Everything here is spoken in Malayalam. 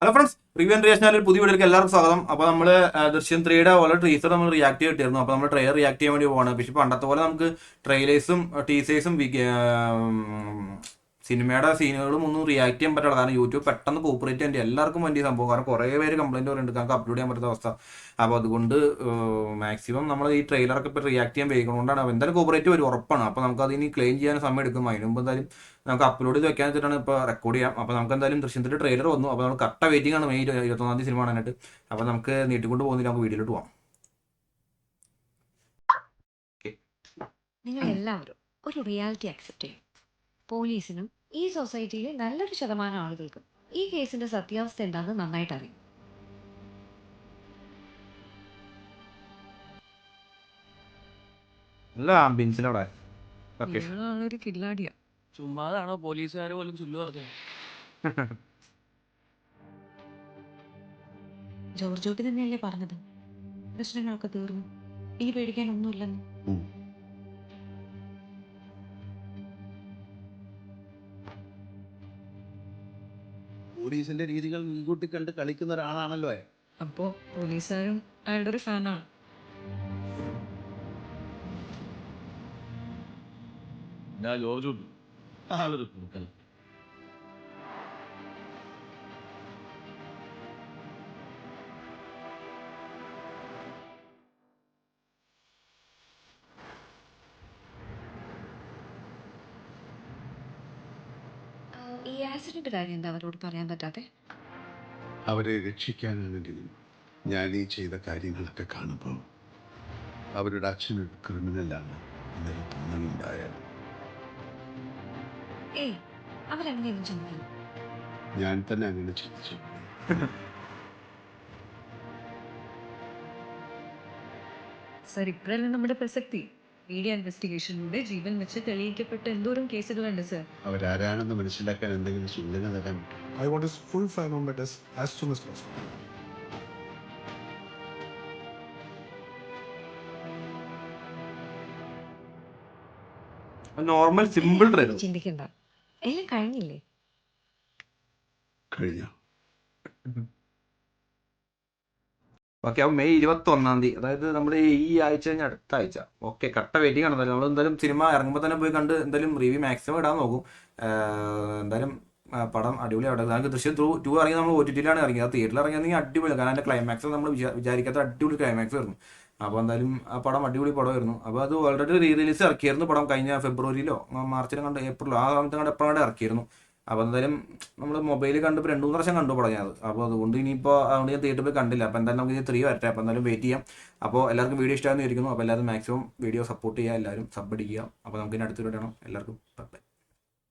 Hello friends, review and reaction ഒരു പുതിയ വീഡിയോയിലേക്ക് എല്ലാവർക്കും സ്വാഗതം. അപ്പോൾ നമ്മൾ ദൃശ്യം 3യുടെ ഓരോ ടീസർ നമ്മൾ റിയാക്ട് ചെയ്തിട്ടായിരുന്നു. അപ്പോൾ നമ്മൾ ട്രെയിലർ റിയാക്ട് ചെയ്യാൻ വേണ്ടി പോവാണ്. പക്ഷേ പണ്ടത്തെ പോലെ നമുക്ക് ട്രെയിലേഴ്സും ടീസേഴ്സും സിനിമയുടെ സീനുകളും ഒന്നും റിയാക്ട് ചെയ്യാൻ പറ്റില്ല. കാരണം യൂട്യൂബ് പെട്ടെന്ന് കോപ്പറേറ്റ് ചെയ്യാൻ എല്ലാവർക്കും വേണ്ടി സംഭവം. കാരണം കുറേ പേര് കംപ്ലൈൻറ്റ് പറയുന്നുണ്ട്, നമുക്ക് അപ്ലോഡ് ചെയ്യാൻ പറ്റുന്ന അവസ്ഥ. അപ്പോൾ അതുകൊണ്ട് മാക്സിമം നമ്മൾ ഈ ട്രെയിലറൊക്കെ ഇപ്പോൾ റിയാക്ട് ചെയ്യാൻ വൈകുന്നതുകൊണ്ടാണ്. എന്തായാലും കോപ്പറേറ്റ് വരും, ഉറപ്പാണ്. അപ്പോൾ നമുക്ക് അതിന് ക്ലെയിം ചെയ്യാൻ സമയം എടുക്കും. അതിന് മുമ്പ് എന്തായാലും നമുക്ക് അപ്ലോഡ് ചെയ്ത് വെക്കാൻ വെച്ചിട്ടാണ് ഇപ്പോൾ റെക്കോർഡ് ചെയ്യാം. അപ്പോൾ നമുക്ക് എന്തായാലും ദൃശ്യത്തിൻ്റെ ട്രെയിലർ വന്നു. അപ്പോൾ നമ്മൾ കറക്റ്റ് വെയിറ്റിംഗ് ആണ് മെയ് 21 സിനിമ കാണാനായിട്ട്. അപ്പോൾ നമുക്ക് നീട്ടിക്കൊണ്ട് പോകുന്നില്ല, നമുക്ക് വീഡിയോയിലോട്ട് പോകാം. നിങ്ങൾ എല്ലാവരും ഒരു റിയാലിറ്റി അക്സെപ്റ്റ് ചെയ്യും. പോലീസിനും ഈ സൊസൈറ്റിയിലെ നല്ലൊരു ശതമാനം ആളുകൾക്കും ഈ കേസിന്റെ സത്യാവസ്ഥ എന്താണെന്ന് നന്നായിട്ട് അറിയും. നല്ല ആംബിയൻസിലവിടെ. ഓക്കെ. ഒരു കില്ലാടിയാ. ചുമ്മാതാണോ പോലീസുകാർ പോലും ചുല്ലു പറഞ്ഞത്? ജോർജോട്ടി തന്നെയല്ലേ പറഞ്ഞത് പ്രശ്നങ്ങളൊക്കെ തീർന്നു, ഇനി പേടിക്കാനൊന്നുമില്ലെന്ന്. പോലീസിന്റെ രീതികൾ മുൻകൂട്ടി കണ്ട് കളിക്കുന്ന ഒരാളാണല്ലോ. അപ്പോ പോലീസുകാരും അയാളുടെ ഒരു ഫാനാണ്. ഞാൻ ജോർജു ആളൊരു കുറുക്കൻ. ഈ ആക്സിഡന്റ് കാര്യം എന്താ അവരോട് പറയാൻ പറ്റാതെ? അവരെ രക്ഷിക്കാനാണെങ്കിലും ഞാൻ ഈ ചെയ്ത കാര്യങ്ങളൊക്കെ കാണുമ്പോൾ അവരുടെ അച്ഛനൊരു ക്രിമിനലാണ് എന്നൊരു തോന്നലുണ്ടായാൽ ഏയ്, അവരങ്ങനെയൊന്നും ചിന്തിക്കില്ല. ഞാൻ തന്നെ അങ്ങനെ ചിന്തിച്ചു. സർ, ഇപ്പോഴല്ലേ നമ്മുടെ പ്രസക്തി. മീഡിയ ഇൻവെസ്റ്റിഗേഷനിലൂടെ ജീവൻ വെച്ച് തെളിയിക്കപ്പെട്ട എന്തോരം കേസുകളുണ്ട് സർ. അവരാരാണെന്ന് മനസ്സിലാക്കാൻ എന്തെങ്കിലും സൂചന തരാൻ I want his full file on my desk as soon as possible. Normal simple trailer. ചിന്തിക്കണ്ട, എല്ലാം കഴിഞ്ഞില്ലേ? കഴിഞ്ഞ ഓക്കെ. അപ്പോൾ മെയ് 21, അതായത് നമ്മുടെ ഈ ആഴ്ച കഴിഞ്ഞ അടുത്ത ആഴ്ച. ഓക്കെ, കട്ട വെയിറ്റിംഗ് ആണ്. നമ്മൾ എന്തായാലും സിനിമ ഇറങ്ങുമ്പോൾ തന്നെ പോയി കണ്ട് എന്തായാലും റിവ്യൂ മാക്സിമം ഇടാൻ നോക്കും. എന്തായാലും പടം അടിപൊളിയാവട്ടെ. നമുക്ക് ദൃശ്യം 2 ഇറങ്ങി നമ്മൾ OTT-ലാണ് ഇറങ്ങിയത്. അത് തിയേറ്ററിൽ ഇറങ്ങിയെങ്കിൽ അടിപൊളി, കാരണം അതിൻ്റെ ക്ലൈമാക്സ് നമ്മൾ വിചാരിക്കാത്ത അടിപൊളി ക്ലൈമാക്സ് വരുന്നു. അപ്പോൾ എന്തായാലും ആ പടം അടിപൊളി പടമായിരുന്നു. അപ്പോൾ അത് ഓൾറെഡി റിലീസ് ഇറക്കിയായിരുന്നു പടം കഴിഞ്ഞ ഫെബ്രുവരിയിലോ മാർച്ചിലും കണ്ട് ഏപ്രിലോ ആ സമയത്ത് കണ്ട് എപ്പോഴാണ് ഇറക്കിയിരുന്നു. അപ്പോൾ എന്തായാലും നമ്മൾ മൊബൈലിൽ കണ്ട് ഇപ്പോൾ 2-3 വർഷം കണ്ടു പടം അത്. അപ്പോൾ അതുകൊണ്ട് ഇനിയിപ്പോൾ അതുകൊണ്ട് ഞാൻ തിയേറ്ററിൽ പോയി കണ്ടില്ല. അപ്പോൾ എന്തായാലും നമുക്ക് 3 വരട്ടെ. അപ്പോൾ എന്തായാലും വെയിറ്റ് ചെയ്യാം. അപ്പോൾ എല്ലാവർക്കും വീഡിയോ ഇഷ്ടമാണെന്ന് ഇരിക്കുന്നു. അപ്പോൾ എല്ലാവരും മാക്സിമം വീഡിയോ സപ്പോർട്ട് ചെയ്യുക, എല്ലാവരും സബ് അടിക്കുക. അപ്പോൾ നമുക്ക് ഇനി അടുത്തൊരു ഇടണം. എല്ലാവർക്കും ബൈ.